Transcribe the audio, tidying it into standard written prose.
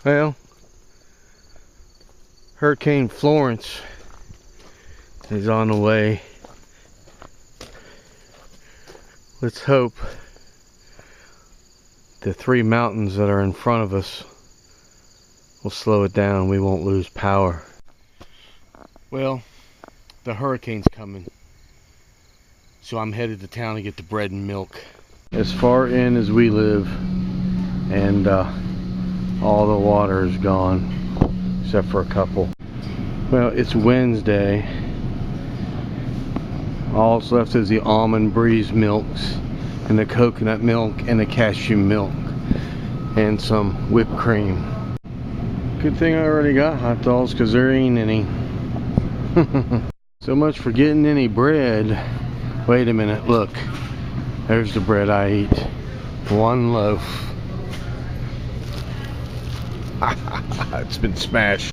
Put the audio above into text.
Well, Hurricane Florence is on the way. Let's hope the 3 mountains that are in front of us will slow it down. We won't lose power. Well, the hurricane's coming, so I'm headed to town to get the bread and milk. As far in as we live, and all the water is gone except for a couple. Well, it's Wednesday. All that's left is the almond breeze milks and the coconut milk and the cashew milk and some whipped cream. Good thing I already got hot dogs because there ain't any. So much for getting any bread. Wait a minute, look. There's the bread I eat. 1 loaf. It's been smashed.